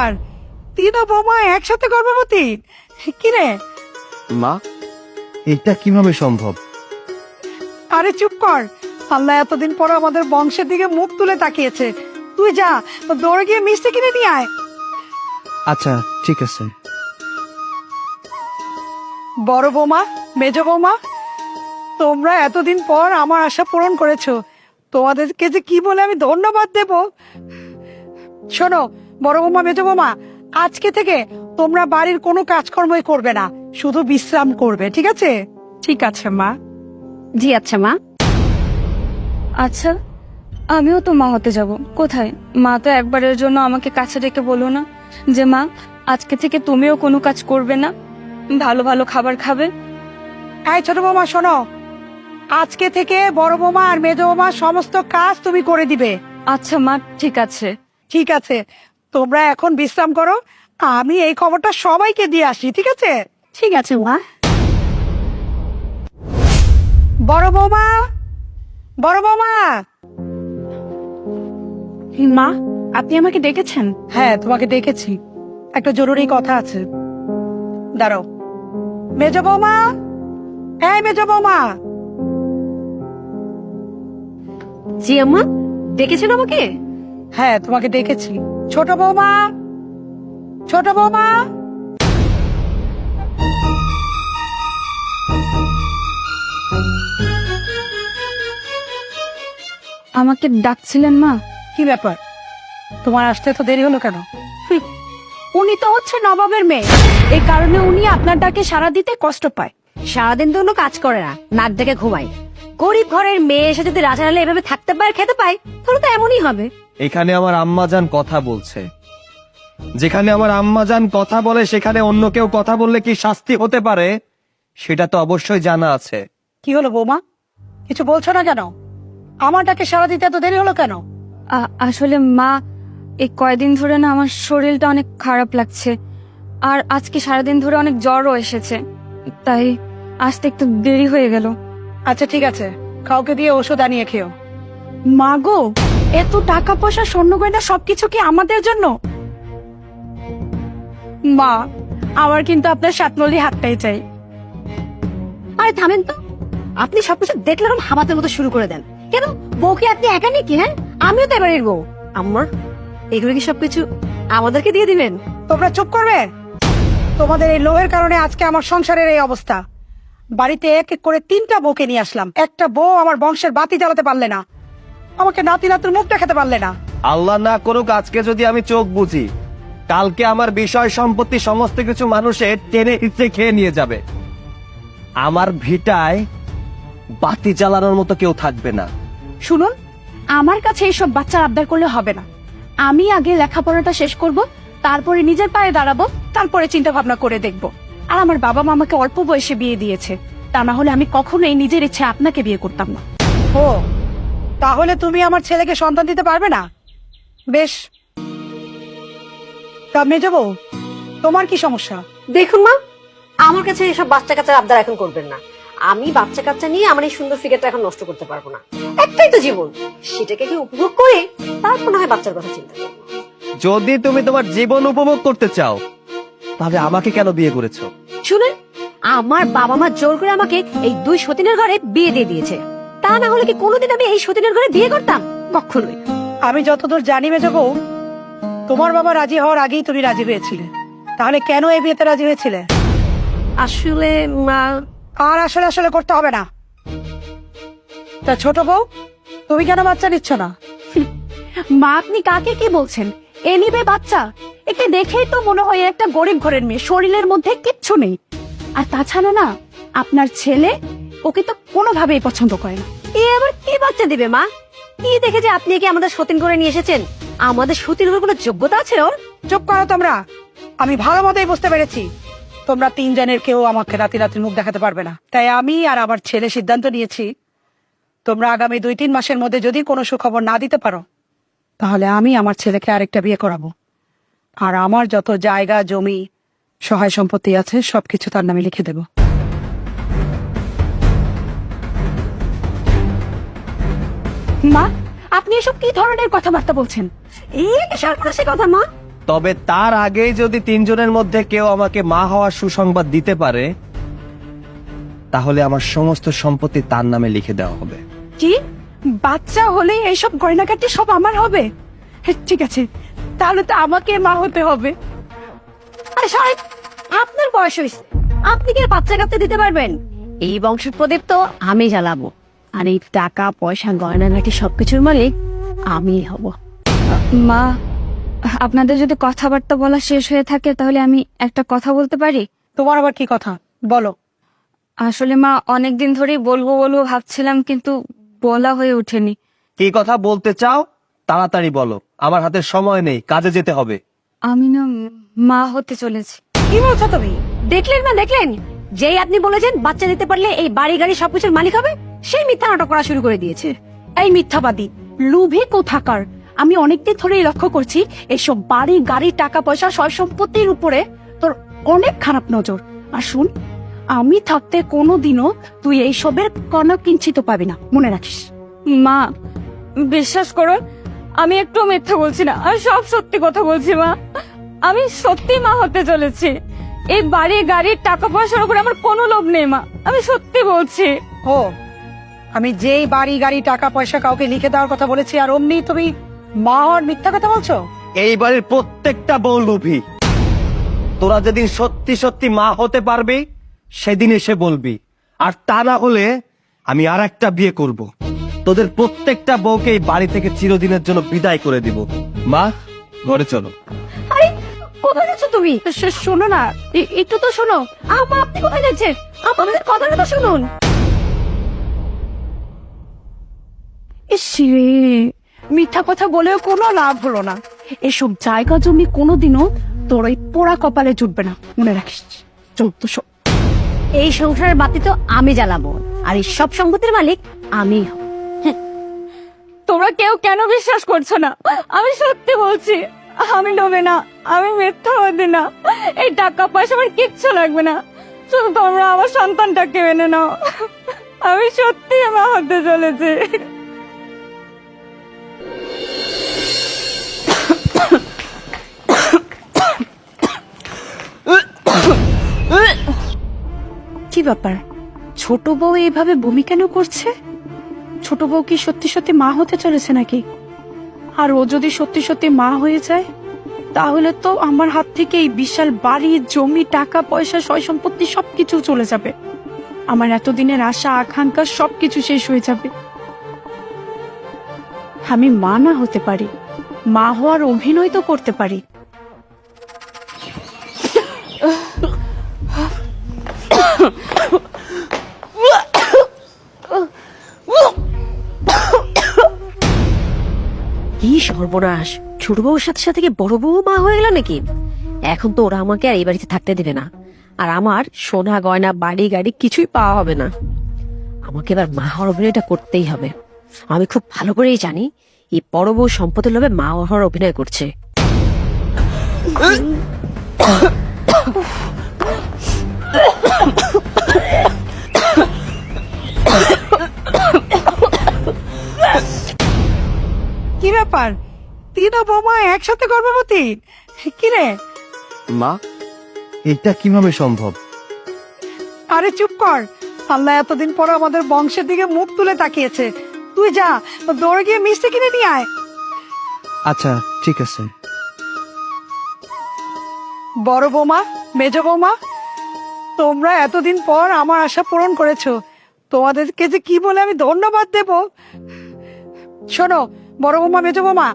ব্যাপার, তিন বৌমা একসাথে গর্ভবতী? কিরে? মা, এটা কিভাবে সম্ভব? আরে চুপ কর, আল্লাহ এতদিন পর আমাদের বংশের দিকে মুখ তুলে তাকিয়েছে। তুই যা, দৌড়ে গিয়ে মিষ্টি কিনে নিয়ে আয়। আচ্ছা ঠিক আছে। বড় বৌমা, মেজ বৌমা, তোমরা এতদিন পর আমার আশা পূরণ করেছো। তোমাদেরকে যে কি বলে আমি ধন্যবাদ দেব। শোনো বড় বৌমা, মেজ বৌমা, আজকে থেকে তোমরা বাড়ির কোনো কাজকর্মই করবে না, শুধু বিশ্রাম করবে, ঠিক আছে? ঠিক আছে মা। জি আচ্ছা মা। আচ্ছা, আমিও তো মা হতে যাব। কোথায়? মা তো একবারের জন্য আমাকে কাছে ডেকে বলো না যে মা আজকে থেকে তুমিও কোনো কাজ করবে না, ভালো ভালো খাবার খাবে। এই ছোট বৌমা শোনো, আজকে থেকে বড় বৌমা আর মেজ বৌমা সমস্ত কাজ তুমি করে দিবে। আচ্ছা মা, ঠিক আছে। ঠিক আছে, তোমরা এখন বিশ্রাম করো, আমি এই খবরটা সবাইকে দিয়ে আসি, ঠিক আছে? ঠিক আছে মা। বড় বৌমা, বড় বৌমা। মা, আপনি আমাকে ডেকেছেন? হ্যাঁ তোমাকে দেখেছি, একটা জরুরি কথা আছে। দাঁড়াও। মেজ বৌমা, এই মেজ বৌমা। জি আম্মা, ডেকেছেন আমাকে? হ্যাঁ তোমাকে দেখেছি। ছোট বৌমা, ছোট বৌমা। আমাকে ডাকছিলেন মা? কি ব্যাপার, তোমার আসতে তো দেরি হলো কেন? উনি তো হচ্ছে নবাবের মেয়ে, এই কারণে উনি আপনার ডাকে সাড়া দিতে কষ্ট পায়। সারাদিন তো কোনো কাজ করে না, নাক ডেকে ঘুমায়। গরিব ঘরের মেয়ে এসে যদি রাজারালে এভাবে থাকতে পায়, খেতে পায়, তাহলে তো এমনই হবে। এখানে আমার আম্মাজান কথা বলছে, যেখানে আমার আম্মাজান কথা বলে সেখানে অন্য কেউ কথা বললে কি শাস্তি হতে পারে সেটা তো অবশ্যই জানা আছে। কি হলো বৌমা, কিছু বলছো না কেন? আমার ডাকে সাড়া দিতে এত দেরি হলো কেন? আসলে মা, এই কয়দিন ধরে না আমার শরীরটা অনেক খারাপ লাগছে, আর আজকে সারাদিন ধরে অনেক জ্বরও এসেছে, তাই আসতে একটু দেরি হয়ে গেল। আচ্ছা ঠিক আছে, কাউকে দিয়ে ওষুধ আনিয়ে খেও। মা গো, এত টাকা পয়সা স্বর্ণ গয়না সবকিছু কি আমাদের জন্য? মা, আমার কিন্তু আপনার সাতনলি হাতটাই চাই। আরে থামেন তো, আপনি সবকিছু দেখলে এরকম হামাতের মতো শুরু করে দেন কেন? বউকে আপনি একা নাকি? হ্যাঁ, আমিও তো এবারের বউ। আম্মা, এগুলো কি সবকিছু আমাদেরকে দিয়ে দিবেন? তোমরা চুপ করবে? তোমাদের এই লোভের কারণে আজকে আমার সংসারের এই অবস্থা। বাড়িতে এক এক করে 3টা বউকে নিয়ে আসলাম, একটা বউ আমার বংশের বাতি জ্বালাতে পারলে না, আমাকে নাতি নাতুর মুখ দেখাতে পারলে না। আল্লাহ না করুক আজকে যদি আমি চোখ বুঝি, কালকে আমার বিষয় সম্পত্তি সমস্ত কিছু মানুষে টেনে হিচড়ে খেয়ে নিয়ে যাবে। আমার ভিটায় বাতি জ্বালানোর মতো কেউ থাকবে না। শুনুন, আমার কাছে এইসব বাচ্চার আবদার করলে হবে না। আমি আগে লেখাপড়াটা শেষ করব, তারপরে নিজের পায়ে দাঁড়াবো, তারপরে চিন্তা ভাবনা করে দেখব। আর আমার বাবা মা আমাকে অল্প বয়সে বিয়ে দিয়েছে, তা না হলে আমি কখনোই নিজের ইচ্ছে আপনাকে বিয়ে করতাম না। ও, তাহলে তুমি আমার ছেলেকে সন্তান দিতে পারবে না? বেশ, তা মেজো বউ, তোমার কি সমস্যা? দেখুন মা, আমার কাছে এসব বাচ্চা কাচ্চার আবদার এখন করবেন না। আমি বাচ্চা কাচ্চা নিয়ে আমার এই সুন্দর ফিগারটা এখন নষ্ট করতে পারবো না। একটাই তো জীবন, সেটাকে কি উপভোগ করে তারপর না হয় বাচ্চার কথা চিন্তা করবো। যদি তুমি তোমার জীবন উপভোগ করতে চাও তাহলে আমাকে কেন বিয়ে করেছো? শুনেন, আমার বাবা মা জোর করে আমাকে এই 2 সতীনের ঘরে বিয়ে দিয়ে দিয়েছে। তা না হলে কি কোনোদিন আমি এই সতীনের ঘরে বিয়ে করতাম? কখনোই। আমি যতদূর জানি মেজো বউ, তোমার বাবা রাজি হওয়ার আগেই তুমি রাজি হয়েছিলে, তাহলে কেন এই বিয়েতে রাজি হয়েছিলে? আসলে মা, আর আসলে আসলে করতে হবে না। তা ছোট বউ, তুমি কেন বাচ্চা নিচ্ছ না? মা, আপনি কাকে কি বলছেন? এ নিবে বাচ্চা? একে দেখেই তো মনে হয় একটা গরিব ঘরের মেয়ে, শরীরের মধ্যে কিচ্ছু নেই। আর তাছাড়া না, আপনার ছেলে ওকে তো কোনোভাবেই পছন্দ করে না। এ আবার কি বাচ্চা দিবে মা? কি দেখে যে আপনি কি আমাদের সতীন করে নিয়ে এসেছেন? আমাদের সতীন হওয়ার কোনো যোগ্যতা আছে ওর? চুপ করো তোমরা, আমি ভালো মতোই বুঝতে পেরেছি তোমরা 3 জনের কেউ আমাকে রাতি রাতি মুখ দেখাতে পারবে না। তাই আমি আর আমার ছেলে সিদ্ধান্ত নিয়েছি, তোমরা আগামী 2-3 মাসের মধ্যে যদি কোনো সুখবর না দিতে পারো, তাহলে আমি আমার ছেলেকে আরেকটা বিয়ে করাবো, আর আমার যত জায়গা জমি সহায় সম্পত্তি আছে সবকিছু তার নামে লিখে দেব। মা, আপনি এসব কি ধরনের কথাবার্তা বলছেন? এই সর্বনাশী কথা মা। তবে তার আগেই যদি তিনজনের মধ্যে কেউ আমাকে মা হওয়ার সুসংবাদ দিতে পারে, তাহলে আমার সমস্ত সম্পত্তি তার নামে লিখে দেওয়া হবে। কি বাচ্চা হলেই এইসব গয়নাগাটি সব আমার হবে? ঠিক আছে, তাহলে তো আমাকে মা হতে হবে। আরে সাহেব, আপনার বয়স হয়েছে, আপনি কি আর বাচ্চা কাচ্চা দিতে পারবেন? এই বংশের প্রদীপ তো আমি জ্বালাবো, আর এই টাকা পয়সা গয়নাগাটি সবকিছুর মালিক আমি হব। মা, আপনাদের যদি কথাবার্তা বলা শেষ হয়ে থাকে তাহলে আমি একটা কথা বলতে পারি? তোমার আবার কি কথা, বলো। আসলে মা, অনেকদিন ধরেই বলবো বলবো ভাবছিলাম, কিন্তু বলা হয়ে ওঠেনি। কি কথা বলতে চাও তাড়াতাড়ি বলো, আমার হাতে সময় নেই, কাজে যেতে হবে। আমি না মা হতে চলেছি। কি বলছো তুমি? দেখলেন না, দেখলেন? যেই আপনি বলেছেন বাচ্চা দিতে পারলে এই বাড়ি গাড়ি সবকিছুর মালিক হবে, সেই মিথ্যা নাটক করা শুরু করে দিয়েছে। এই মিথ্যাবাদী, লোভী কোথাকার। আমি অনেকদিন ধরেই লক্ষ্য করছি এসব বাড়ি গাড়ি টাকা পয়সা সয় সম্পত্তির উপরে তোর অনেক খারাপ নজর। আর শুন, আমি থাকতে কোনোদিনও তুই এইসবের কোনো কিঞ্চিত পাবি না, মনে রাখিস। মা, বিশ্বাস করুন, আমি একটু মিথ্যা বলছি না, আমি সব সত্যি কথা বলছি মা। আমি সত্যি মা হতে চলেছি। এই বাড়ি গাড়ি টাকা পয়সার উপর আমার কোনো লোভ নেই মা, আমি সত্যি বলছি। ও, আমি যেই বাড়ি গাড়ি টাকা পয়সা কাউকে লিখে দেওয়ার কথা বলেছি, আর অমনি তুমি মা হওয়ার মিথ্যা কথা বলছো? এই বাড়ির প্রত্যেকটা বউ লোভী। তোরা যেদিন সত্যি সত্যি মা হতে পারবি সেদিন এসে বলবি, আর তা না হলে আমি আর একটা বিয়ে করব। তোদের প্রত্যেকটা বউকে এই বাড়ি থেকে চিরদিনের জন্য বিদায় করে দিব। মা, ঘরে চলো। আরে কোথায় যাচ্ছ তুমি? শোনো না, একটু তো শোনো। আপা, আপনি কোথায় যাচ্ছেন? আমাদের কথাটা তো শুনুন। ইসরে, মিথ্যা কথা বলেও কোনো লাভ হলো না। এসব জায়গা জমি কোনোদিনও তোর ওই পোড়া কপালে জুটবে না, মনে রাখিস। চল তো সব। এই সংসারের বাতি তো আমি জ্বালাবো, আর এই সব সম্পত্তির মালিক আমি হব। তোমরা কেউ কেন বিশ্বাস করছো না? আমি সত্যি বলছি, আমি লোভে না, আমি মিথ্যাবাদী না। এই টাকা পয়সা আমার কিচ্ছু লাগবে না, শুধু তোমরা আমার সন্তানটাকে এনে নাও। আমি সত্যি মা হতে চলেছি। কি ব্যাপার, ছোট বউ এইভাবে বমি কেন করছে? ছোট বউ কি সত্যি সত্যি মা হতে চলেছে নাকি? আর ও যদি সত্যি সত্যি মা হয়ে যায়, তাহলে তো আমার হাত থেকে এই বিশাল বাড়ি জমি টাকা পয়সা সয় সম্পত্তি সবকিছু চলে যাবে। আমার এতদিনের আশা আকাঙ্ক্ষা সবকিছু শেষ হয়ে যাবে। আমি মা না হতে পারি, মা হওয়ার অভিনয় তো করতে পারি। কি সর্বনাশ! ছোট বউর সাথে সাথে কি বড় বউ মা হয়ে গেল নাকি? এখন তো ওরা আমাকে আর এই বাড়িতে থাকতে দেবে না, আর আমার সোনা গয়না বাড়ি গাড়ি কিছুই পাওয়া হবে না। আমাকে এবার মা হওয়ার অভিনয়টা করতেই হবে। আমি খুব ভালো করেই জানি এই বড় বউ সম্পদের লোভে মা হওয়ার অভিনয় করছে। কি ব্যাপার, তিনা বৌমা একসাথে গর্ভবতী? কি রে? মা, এটা কিভাবে সম্ভব? আরে চুপ কর, আল্লাহ এতদিন পর আমাদের বংশের দিকে মুখ তুলে তাকিয়েছে। তুই যা, দৌড়ে গিয়ে মিষ্টি কিনে নিয়ে আয়। আচ্ছা, ঠিক আছে। বড় বৌমা, মেজ বৌমা, তোমরা এতদিন পর আমার আশা পূরণ করেছো। তোমাদেরকে যে কি বলে আমি ধন্যবাদ দেব। শোনো বড় বৌমা, মেজ বৌমা,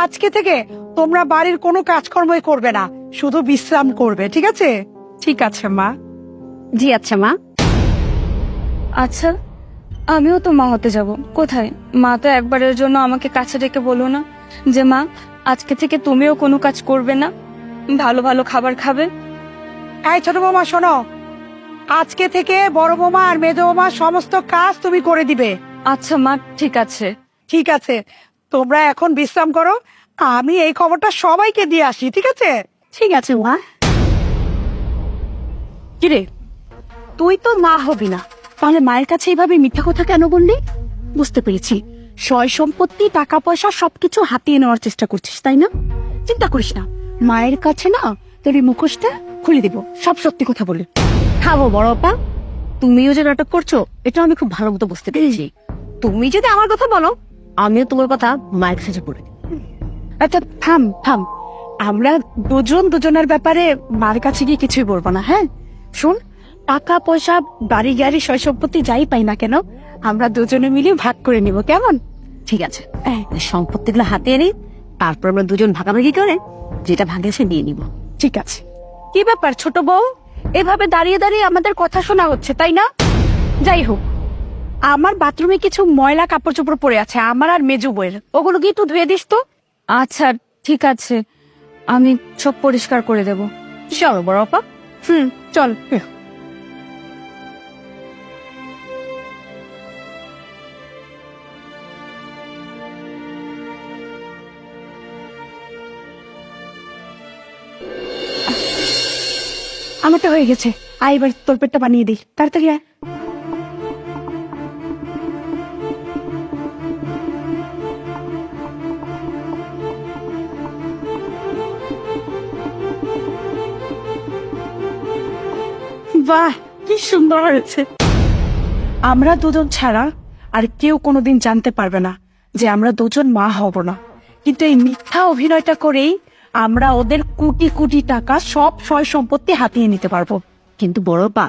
আজকে থেকে তোমরা বাড়ির কোনো কাজকর্মই করবে না, শুধু বিশ্রাম করবে, ঠিক আছে? ঠিক আছে মা। জি আচ্ছা মা। আচ্ছা, আমিও তো মা হতে যাব। কোথায়? মা তো একবারের জন্য আমাকে কাছে ডেকে বলো না যে মা, আজকে থেকে তুমিও কোনো কাজ করবে না, ভালো ভালো খাবার খাবে। এই ছোট বৌমা শোনো, আজকে থেকে বড় বৌমা আর মেজ বৌমা সমস্ত কাজ তুমি করে দিবে। আচ্ছা মা, ঠিক আছে। ঠিক আছে, তোমরা এখন বিশ্রাম করো, আমি এই খবরটা সবাইকে দিয়ে আসি, ঠিক আছে? ঠিক আছে মা। কিরে, তুই তো মা হবি না, তাহলে মায়ের কাছে এইভাবে মিথ্যা কথা কেন বললি? বুঝতে পেরেছি, সয় সম্পত্তি টাকা পয়সা সবকিছু হাতিয়ে নেওয়ার চেষ্টা করছিস, তাই না? চিন্তা করিস না, মায়ের কাছে না তোর এই মুখোশটা খুলে দিব, সব সত্যি কথা বলে। খাবো বড় আপা, তুমিও যে নাটক করছো এটা আমি খুব ভালো মতো বুঝতে পেরেছি। তুমি যদি আমার কথা বলো, আমিও তোমার কথা মায়ের কাছে বলে দিব। আচ্ছা থাম থাম, আমরা দুজন দুজনের ব্যাপারে মার কাছে গিয়ে কিছুই বলবো না, হ্যাঁ? শোন, টাকা পয়সা বাড়ি গাড়ি সয় সম্পত্তি যাই পাই না কেন, আমরা দুজনে মিলে ভাগ করে নিব, কেমন? ঠিক আছে, সম্পত্তিগুলো হাতে এনে তারপর আমরা দুজন ভাগাভাগি করে যেটা ভাগে সে নিয়ে নিব। ঠিক আছে। কি ব্যাপার ছোট বউ, এভাবে দাঁড়িয়ে দাঁড়িয়ে আমাদের কথা শোনা হচ্ছে, তাই না? যাই হোক, আমার বাথরুমে কিছু ময়লা কাপড় চোপড় পড়ে আছে, আমার আর মেজু বইয়ের, ওগুলো কি একটু ধুয়ে দিস তো? আচ্ছা ঠিক আছে, আমি সব পরিষ্কার করে দেব। চলো বড় আপা। চল। আমারটা হয়ে গেছে, আয় এবার তোর পেটটা বানিয়ে দিই, তাড়াতাড়ি আয়। বাহ, কি সুন্দর হয়েছে। আমরা দুজন ছাড়া আর কেউ কোনোদিন জানতে পারবে না যে আমরা দুজন মা হব না, কিন্তু এই মিথ্যা অভিনয়টা করেই আমরা ওদের কোটি কোটি টাকা সব সয় সম্পত্তি হাতিয়ে নিতে পারবো। কিন্তু বড় আপা,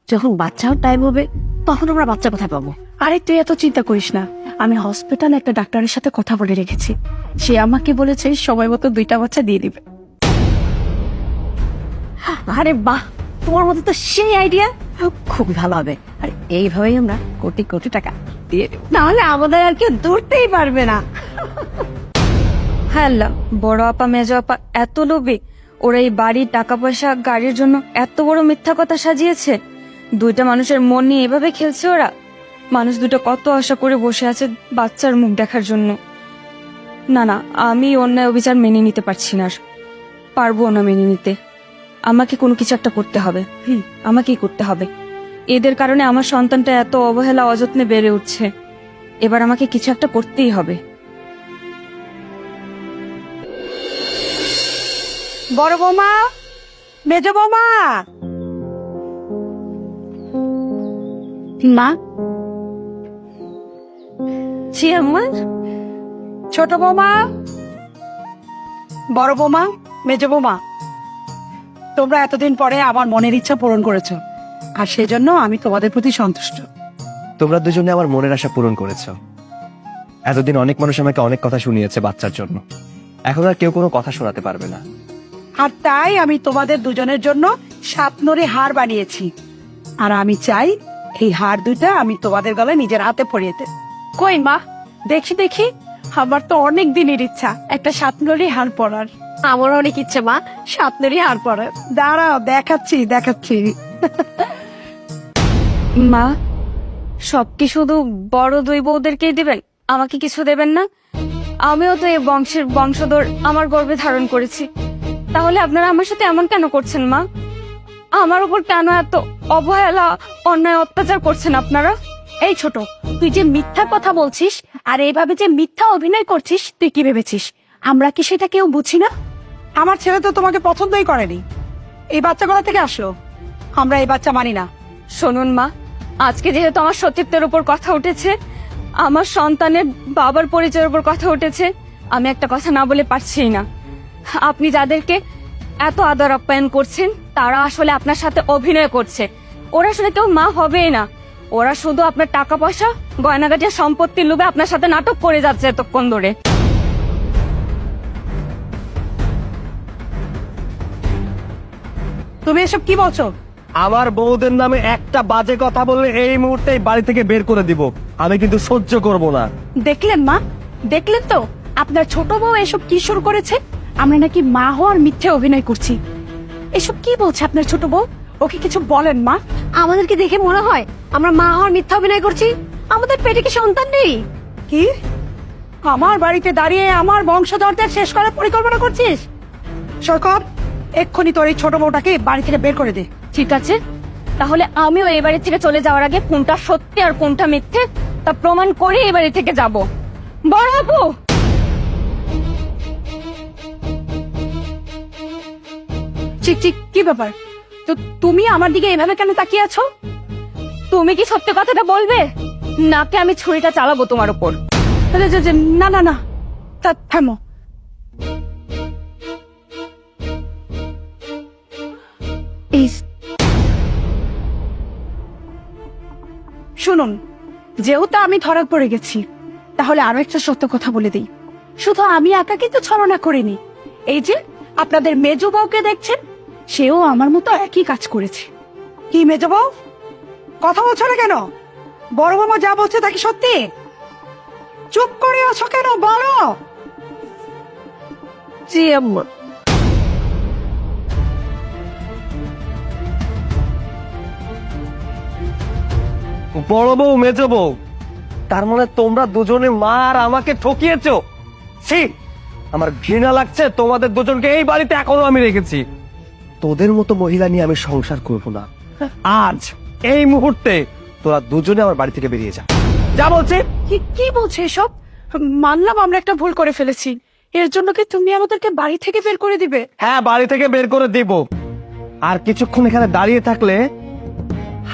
যখন বাচ্চাও টাইম হবে তখন আমরা বাচ্চা কোথায় পাবো? আরে তুই এত চিন্তা করিস না, আমি হসপিটালে একটা ডাক্তারের সাথে কথা বলে রেখেছি, সে আমাকে বলেছে সময় মতো 2টা বাচ্চা দিয়ে দিবে। আরে বাহ, তোমার মধ্যে তো সেই আইডিয়া, খুবই ভালো হবে। আর এইভাবেই আমরা কোটি কোটি টাকা দিয়ে দেব, নাহলে আমাদের আর কেউ দৌড়তেই পারবে না। হ্যাঁ আল্লাহ, বড় আপা মেজো আপা এত লোভী, ওরা এই বাড়ি টাকা পয়সা গাড়ির জন্য এত বড় মিথ্যা কথা সাজিয়েছে। 2টা মানুষের মন নিয়ে এভাবে খেলছে ওরা। মানুষ দুটো কত আশা করে বসে আছে বাচ্চার মুখ দেখার জন্য। না না, আমি অন্যায় অবিচার মেনে নিতে পারছি না, আর পারবো না মেনে নিতে। আমাকে কোনো কিছু একটা করতে হবে, আমাকেই করতে হবে। এদের কারণে আমার সন্তানটা এত অবহেলা অযত্নে বেড়ে উঠছে, এবার আমাকে কিছু একটা করতেই হবে। বড় বৌমা, মেজ বৌমা, মা, জি আম্মা। ছোট বৌমা, বড় বৌমা, মেজ বৌমা, তোমরা এতদিন পরে আমার মনের ইচ্ছা পূরণ করেছো, আর সেজন্য আমি তোমাদের প্রতি সন্তুষ্ট। তোমরা দুজনে আমার মনের আশা পূরণ করেছ। এতদিন অনেক মানুষ আমাকে অনেক কথা শুনিয়েছে বাচ্চার জন্য, এখন আর কেউ কোনো কথা শোনাতে পারবে না। আর তাই আমি তোমাদের দুজনের জন্য 7 নড়ি হার বানিয়েছি, আর আমি চাই এই হার 2টা আমি তোমাদের গলায় নিজের হাতে পরিয়ে দেব। কই মা, দেখি দেখি, আমার তো অনেক দিনের ইচ্ছা একটা 7 নড়ি হার পরার। আমারও অনেক ইচ্ছে মা 7 নড়ি হার পরার। দাঁড়াও, দেখাচ্ছি দেখাচ্ছি। মা, সব কি শুধু বড় 2 বউদেরকেই দিবেন, আমাকে কিছু দেবেন না? আমিও তো এই বংশের বংশধর, আমার গর্ভে ধারণ করেছি। তাহলে আপনারা আমার সাথে এমন কেন করছেন মা? আমার উপর কেন এত অবহেলা অন্যায় অত্যাচার করছেন আপনারা? এই ছোট, তুই যে মিথ্যা কথা বলছিস আর এইভাবে যে মিথ্যা অভিনয় করছিস, তুই কি ভেবেছিস আমরা কি সেটা কেউ বুঝি না? আমার ছেলে তো তোমাকে পছন্দই করেনি, এই বাচ্চা কোথা থেকে আসলো? আমরা এই বাচ্চা মানি না। শুনুন মা, আজকে যেহেতু আমার সতীত্বের উপর কথা উঠেছে, আমার সন্তানের বাবার পরিচয়ের উপর কথা উঠেছে, আমি একটা কথা না বলে পারছি না। আপনি যাদেরকে এত আদর আপ্যায়ন করছেন তারা আসলে আপনার সাথে অভিনয় করছে। ওরা আসলে কেউ মা হবেই না, ওরা শুধু আপনার টাকা পয়সা গয়নাগাটি সম্পত্তির লোভে আপনার সাথে নাটক করে যাচ্ছে এতক্ষণ ধরে। তুমি এসব কি বলছো? আমার বউদের নামে একটা বাজে কথা বললে এই মুহূর্তে বাড়ি থেকে বের করে দিব, আমি কিন্তু সহ্য করব না। দেখলেন মা, দেখলেন তো আপনার ছোট বউ এসব কি শুরু করেছে? আমরা নাকি মা হওয়ার মিথ্যে অভিনয় করছি। এসব কি বলছে আপনার ছোট বউ? ওকে কিছু বলেন মা। আমাদেরকে দেখে মনে হয় আমরা মা হওয়ার মিথ্যা অভিনয় করছি? আমাদের পেটে কি সন্তান নেই? কি আমার বাড়িতে দাঁড়িয়ে আমার বংশধরদের শেষ করার পরিকল্পনা করছিস? সরকার, এক্ষুনি তোর এই ছোট বউটাকে বাড়ি থেকে বের করে দে। ঠিক আছে, তাহলে আমিও এই বাড়ি থেকে চলে যাওয়ার আগে কোনটা সত্যি আর কোনটা মিথ্যে তা প্রমাণ করে এই বাড়ি থেকে যাব। বড় আপু, চিক চিক, কি ব্যাপার? তো তুমি আমার দিকে এভাবে কেন তাকিয়ে আছো? তুমি কি সত্যি কথাটা বলবে, নাকি আমি ছুরিটা চালাবো তোমার উপর? না না না, থামো। শুনুন, যেহেতু আমি ধরা পড়ে গেছি, তাহলে আরো একটা সত্য কথা বলে দিই। শুধু আমি একা কিন্তু ছলনা করিনি। এই যে আপনাদের মেজো বউকে দেখছেন, সেও আমার মতো একই কাজ করেছে। কি মেজো বউ, কথা বলছো না কেন? বড় বৌমা যা বলছে তা কি সত্যি? চুপ করে আছো কেন, বলো। জি আম্মা। বড় বউ মেজো বউ, তার মানে তোমরা দুজনে মা আর আমাকে ঠকিয়েছো। ছি, আমার ঘৃণা লাগছে তোমাদের দুজনকে এই বাড়িতে এখনো আমি রেখেছি। তোদের মতো মহিলা নিয়ে আমি সংসার করব না। আজ এই মুহূর্তে তোরা দুজনে আমার বাড়ি থেকে বেরিয়ে যা, যা বলছি। কি বলছে এসব? মানলাম আমরা একটা ভুল করে ফেলেছি, এর জন্য কি তুমি আমাদেরকে বাড়ি থেকে বের করে দিবে? হ্যাঁ, বাড়ি থেকে বের করে দিব। আর কিছুক্ষণ এখানে দাঁড়িয়ে থাকলে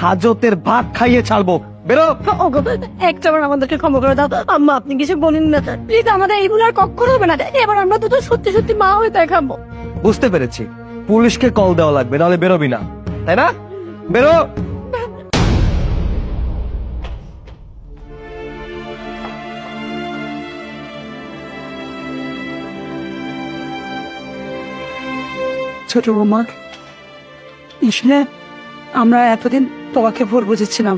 হাজতের ভাত খাইয়ে ছাড়বো। বেরো। একটাবার আমাদেরকে ক্ষমা করে দাও। আম্মা আপনি কিছু বলেন না, প্লিজ। আমাদের এইগুলো আর কখনো হবে না। এবার আমরা তো সত্যি সত্যি মা হয়ে দেখাবো। বুঝতে পেরেছি, পুলিশকে কল দেওয়া লাগবে, নাহলে বেরোবি না, তাই না? বেরো। ছোট বৌমা, আসলে আমরা এতদিন তোমাকে ভুল বুঝেছিলাম,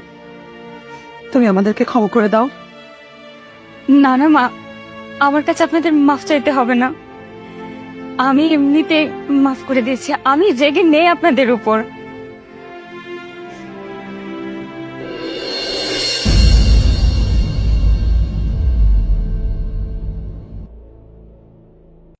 তুমি আমাদেরকে ক্ষমা করে দাও। না না মা, আমার কাছে আপনাদের মাফ চাইতে হবে না। আমি এমনিতে মাফ করে দিয়েছি। আমি জেগে নেই আপনাদের উপর।